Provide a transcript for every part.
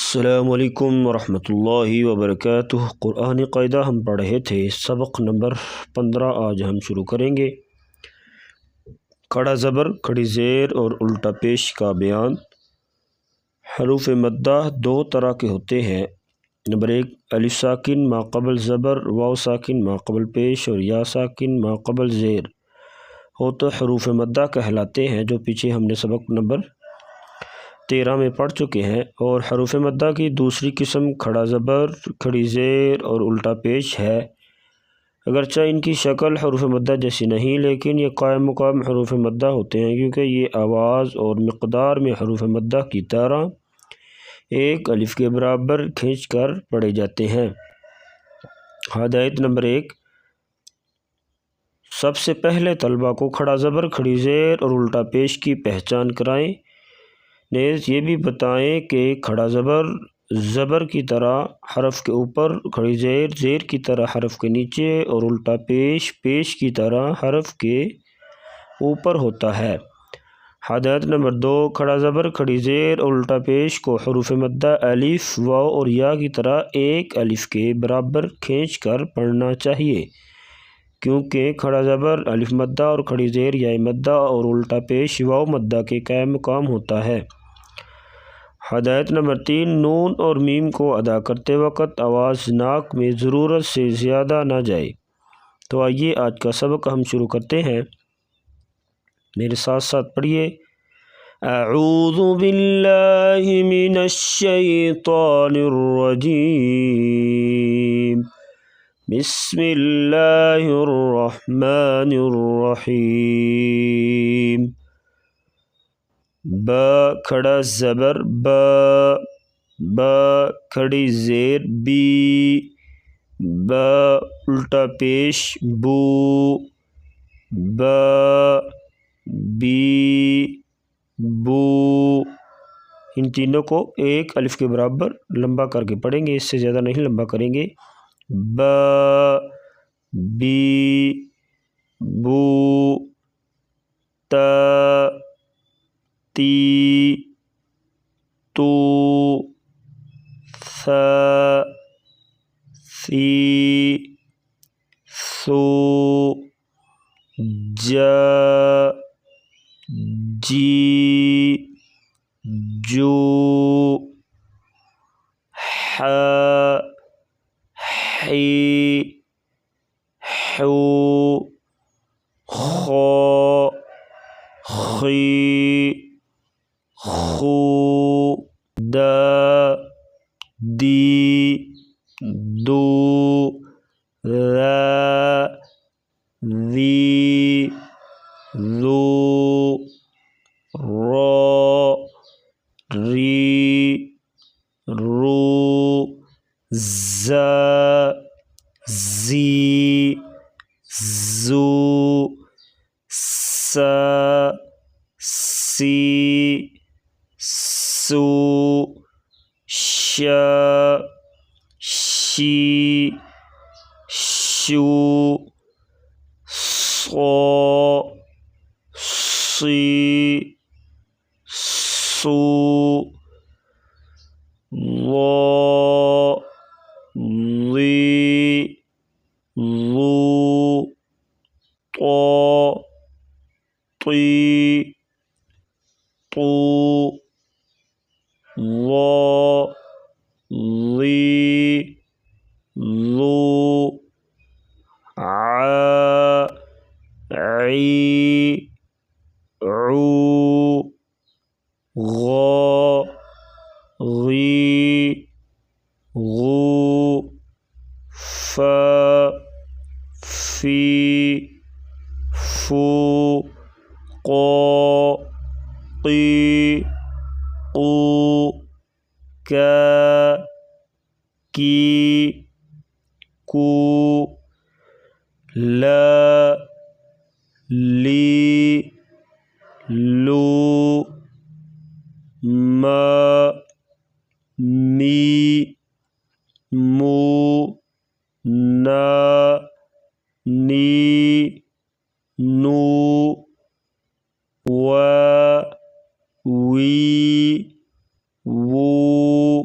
السلام علیکم ورحمۃ اللہ وبرکاتہ۔ قرآن قاعدہ ہم پڑھ رہے تھے، سبق نمبر 15 آج ہم شروع کریں گے۔ کھڑا زبر، کھڑی زیر اور الٹا پیش کا بیان۔ حروف مدہ دو طرح کے ہوتے ہیں۔ نمبر 1، الف ساکن ما قبل زبر، واو ساکن ما قبل پیش اور یا ساکن ما قبل زیر ہو تو حروف مدہ کہلاتے ہیں، جو پیچھے ہم نے سبق نمبر 13 میں پڑھ چکے ہیں۔ اور حروف مدہ کی دوسری قسم کھڑا زبر، کھڑی زیر اور الٹا پیش ہے۔ اگرچہ ان کی شکل حروف مدہ جیسی نہیں، لیکن یہ قائم مقام حروف مدہ ہوتے ہیں، کیونکہ یہ آواز اور مقدار میں حروف مدہ کی طرح ایک الف کے برابر کھینچ کر پڑھے جاتے ہیں۔ ہدایت نمبر 1، سب سے پہلے طلبہ کو کھڑا زبر، کھڑی زیر اور الٹا پیش کی پہچان کرائیں۔ نیز یہ بھی بتائیں کہ کھڑا زبر زبر کی طرح حرف کے اوپر، کھڑی زیر زیر کی طرح حرف کے نیچے اور الٹا پیش پیش کی طرح حرف کے اوپر ہوتا ہے۔ ہدایت نمبر 2، کھڑا زبر، کھڑی زیر اور الٹا پیش کو حروف مدہ الف، واو اور یا کی طرح ایک الف کے برابر کھینچ کر پڑھنا چاہیے، کیونکہ کھڑا زبر الف مدہ اور کھڑی زیر یا مدہ اور الٹا پیش واو مدہ کے قائم مقام ہوتا ہے۔ ہدایت نمبر 3، نون اور میم کو ادا کرتے وقت آواز ناک میں ضرورت سے زیادہ نہ جائے۔ تو آئیے آج کا سبق ہم شروع کرتے ہیں، میرے ساتھ ساتھ پڑھیے۔ اعوذ باللہ من الشیطان الرجیم، بسم اللہ الرحمن الرحیم۔ با کھڑا زبر با، با کھڑی زیر بی، با الٹا پیش بو، با بی بو۔ ان تینوں کو ایک الف کے برابر لمبا کر کے پڑھیں گے، اس سے زیادہ نہیں لمبا کریں گے۔ با بی بو، تا تی تو، ثا ثی ثو، جا جی جو، حا حی حو، خا خی خو، دا دی دو، ذا ذی ذو، را ری رو، زا زی زو، سا سی سو، شا شی شو، صا صی صو، ضا ضی ضو، طا طی طو، ظا ظی ظو، عا عی عو، غا غی غو، فا فی فو، قا قی قو، کا کی کو، لا لی لو، ما می مو، نا نی نو، وا وی وو،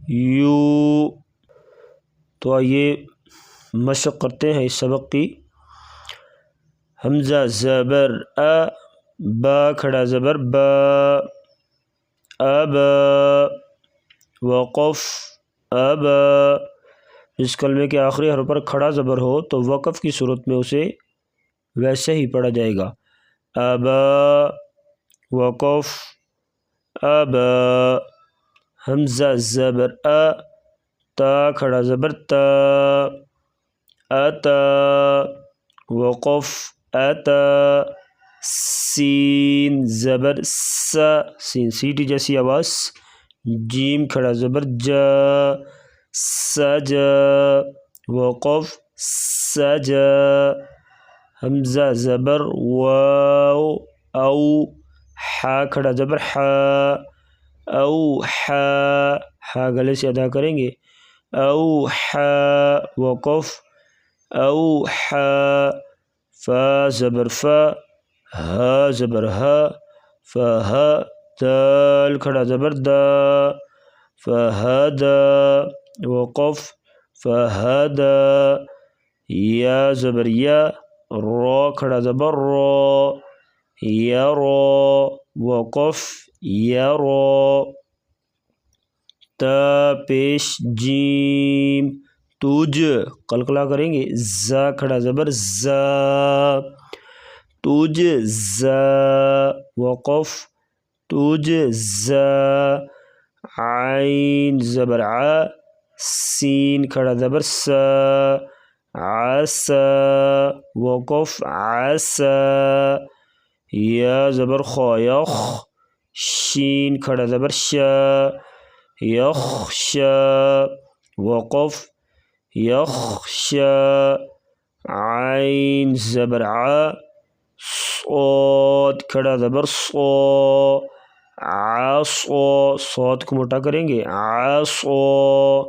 یو۔ تو آئیے مشق کرتے ہیں اس سبق کی۔ حمزہ زبر با کھڑا زبر با، ابا، وقف ابا۔ اس کلمے کے آخری حرف پر کھڑا زبر ہو تو وقف کی صورت میں اسے ویسے ہی پڑھا جائے گا، ابا، وقف ابا۔ حمزہ زبر تا کھڑا زبر تا، اتا، وقف اتا۔ سین زبر سا، سین سیٹی جیسی آواز، جیم کھڑا زبر جا، سجا، وقف سجا۔ حمزہ زبر واو او، حا کھڑا زبر حا، او حا، حا گلے سے ادا کریں گے، او حا، وقف او حا۔ فا زبر فا، ہا زبر ہا، فہا، دال کھڑا زبر دا، فہدا، وقف فہدا۔ یا زبر یا، را کھڑا زبر را، یرا، وقف یرا۔ تا پیش جیم، توج قلقلہ کریں گے، زا کھڑا زبر زا، توج زا، وقف توج زا۔ عین زبر ع، سین کھڑا زبر سا، عسا، وقف عسا۔ یا زبر خا یخ، شین کھڑا زبر شا، یخشا، وقف یخشا۔ عین زبر ع، صاد کھڑا زبر صا، عصا، صاد کو موٹا کریں گے، عصا،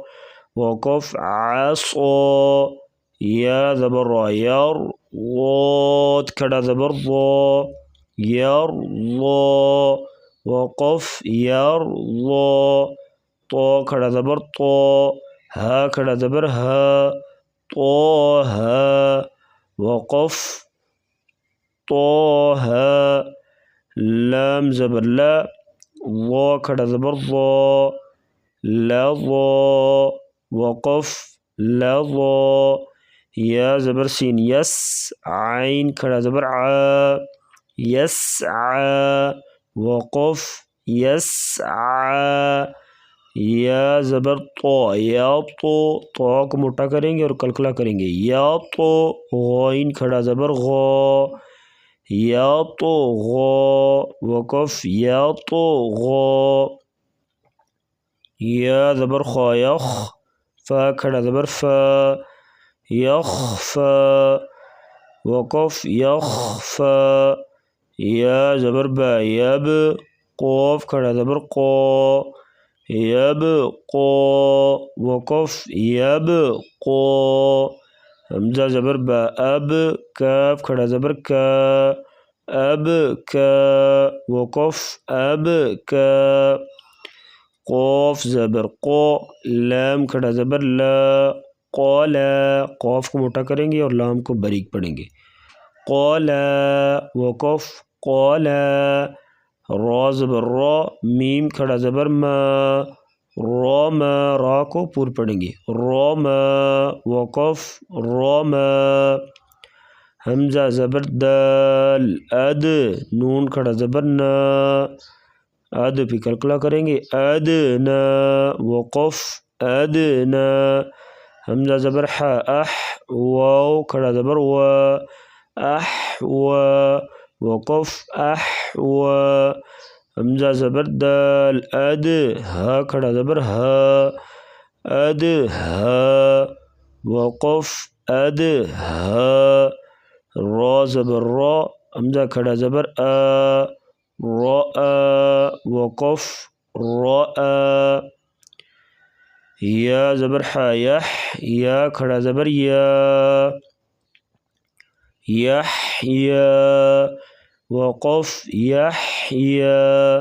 وقف عصا۔ یا زبر را یر، ضاد کھڑا زبر ضا، یرضا، وقف یرضا۔ طا کھڑا زبر طا، ہا کھڑا زبر ہا، طاہا، وقف طاہا۔ لام زبر لا، ضا کھڑا زبر ضا، لظا، وقف لظا۔ یا زبر سین یس، عین کھڑا زبر ع، یسعا، وقف یسعا۔ یا زبر طا یطو، طا کو موٹا کریں گے اور قلقلہ کریں گے، یطو، غین کھڑا زبر غا، یطغا، وقف یطغا۔ یا زبر خا یخ، فا کھڑا زبر فا، یخفا، وقف یخفا۔ یا زبر با یب، قاف کھڑا زبر قا، یبقا، وقف یبقا۔ حمزہ زبر با اب، کاف کھڑا زبر کا، اب کا، وقف اب کا۔ قاف زبر قا، لام کھڑا زبر لا، قالا، قاف کو موٹا کریں گے اور لام کو باریک پڑھیں گے، قالا، وقف قالا۔ را زبر را، میم کھڑا زبر ما، راما، را کو پور پڑھیں گے، راما، وقف راما۔ حمزہ زبر دال اد، نون کھڑا زبر نا، اد پہ قلقلہ کریں گے، ادنا، وقف ادنا۔ حمزہ زبر ح اح، واو کھڑا زبر وا، احوا، وقف احوا۔ حمزہ زبر دال اد، ہا کھڑا زبر ہا، ادہا، وقف ادہا۔ را زبر را، حمزہ کھڑا زبر آ، رآ، وقف رآ۔ یا زبر ح یح، یا کھڑا زبر یا، یحیا، وقف یحیا۔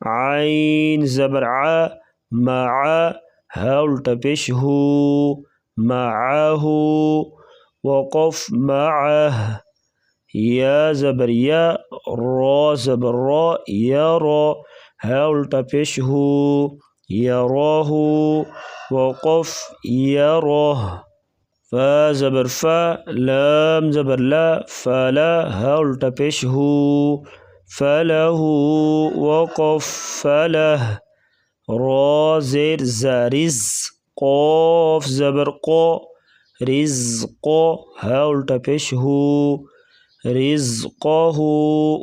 عین زبر ع مع ہا الٹا پیش ہو معہ وقف معہ یا زبر یا را زبر را یرا ہا الٹا پیش ہو یراہ وقف یراہ فا زبر فا لام زبر لا فلا ہا الٹا پیش ہو فلہ وقف فلہ را زیر زا رز قاف زبر قا رزق ہا الٹا پیش ہو رزقہ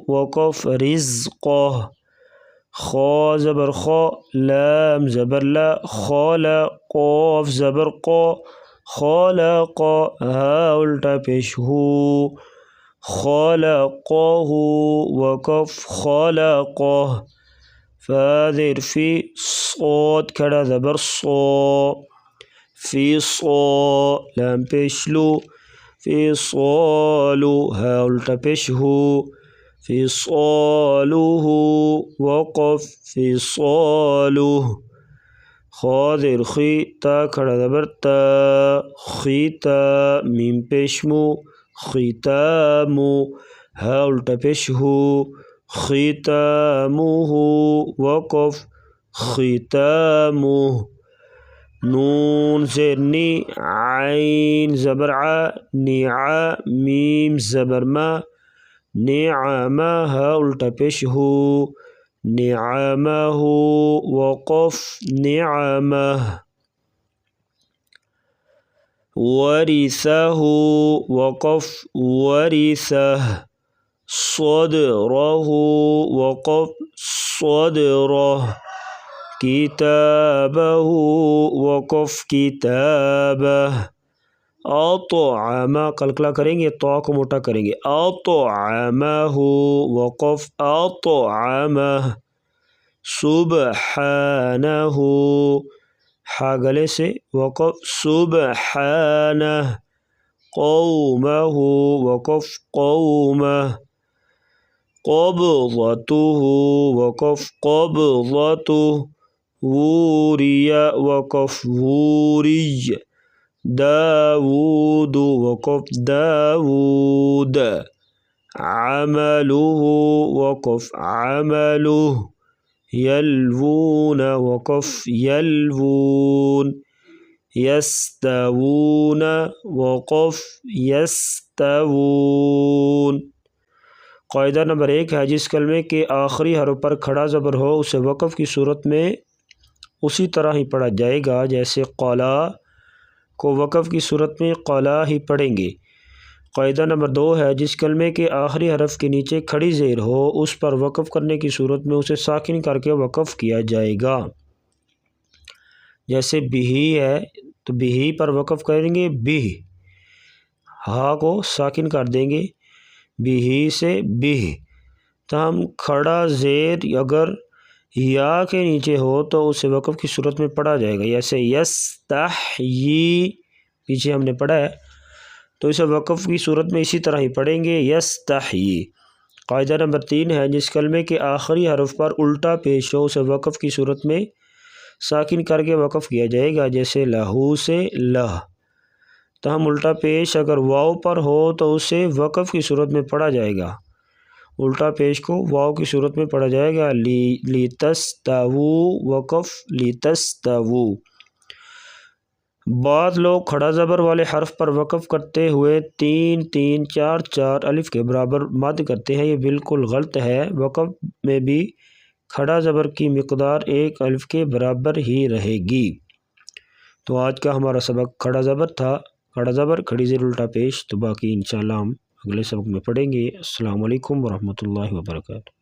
وقف رزقہ خا زبر خا لام زبر لا خالا قاف زبر قا خالق ہا الٹا پیش ہو خالقہ وقف خالقہ فا زیر فی صاد کھڑا زبر صا فی صا لام پیش لو فی صالو ہا الٹا پیش ہو فی صالو وقف فی صالو خا زیر خی تا کھڑا زبر تا خیتا میم پیش مو ختامو ہا الٹا پیش ہو ختامو وقف ختامو نون زیر نی عین زبر ع نع میم زبر ما نعمہ ہا الٹا پیش ہو نعمہ وقف نعمہ ورثہ وقف ورثہ صدرہ وقف صدرہ کتابہ وقف کتابہ اطعمہ قلقلہ کریں گے تو کو موٹا کریں گے اطعمہ وقف اطعمہ سبحانہ ہا گلے سے وقف سبحانہ قومہ وقف قومہ قبضتہ وقف قبضتہ ووری وقف ووری داود وقف داود عملہ وقف عملہ یلوون وقف یلوون یستوون وقف یستوون قاعدہ نمبر 1 ہے جس کلمے کے آخری حرف پر کھڑا زبر ہو اسے وقف کی صورت میں اسی طرح ہی پڑھا جائے گا جیسے قولا کو وقف کی صورت میں قولا ہی پڑھیں گے۔ قاعدہ نمبر 2 ہے جس کلمے کے آخری حرف کے نیچے کھڑی زیر ہو اس پر وقف کرنے کی صورت میں اسے ساکن کر کے وقف کیا جائے گا، جیسے بہی ہے تو بہی پر وقف کریں گے بہ، ہا کو ساکن کر دیں گے بہی سے بہ۔ تو ہم کھڑا زیر اگر یا کے نیچے ہو تو اسے وقف کی صورت میں پڑھا جائے گا، جیسے یستحیی پیچھے ہم نے پڑھا ہے تو اسے وقف کی صورت میں اسی طرح ہی پڑھیں گے یستحیی۔ قاعدہ نمبر 3 ہے جس کلمے کے آخری حرف پر الٹا پیش ہو اسے وقف کی صورت میں ساکن کر کے وقف کیا جائے گا، جیسے لہو سے لہ۔ تو ہم الٹا پیش اگر واو پر ہو تو اسے وقف کی صورت میں پڑھا جائے گا، الٹا پیش کو واو کی صورت میں پڑھا جائے گا لتستوو وقف لتستوو۔ بعض لوگ کھڑا زبر والے حرف پر وقف کرتے ہوئے 3 3 4 4 الف کے برابر مد کرتے ہیں، یہ بالکل غلط ہے۔ وقف میں بھی کھڑا زبر کی مقدار 1 الف کے برابر ہی رہے گی۔ تو آج کا ہمارا سبق کھڑا زبر تھا، کھڑا زبر کھڑی زیر الٹا پیش، تو باقی انشاءاللہ ہم اگلے سبق میں پڑھیں گے۔ السلام علیکم ورحمۃ اللہ وبرکاتہ۔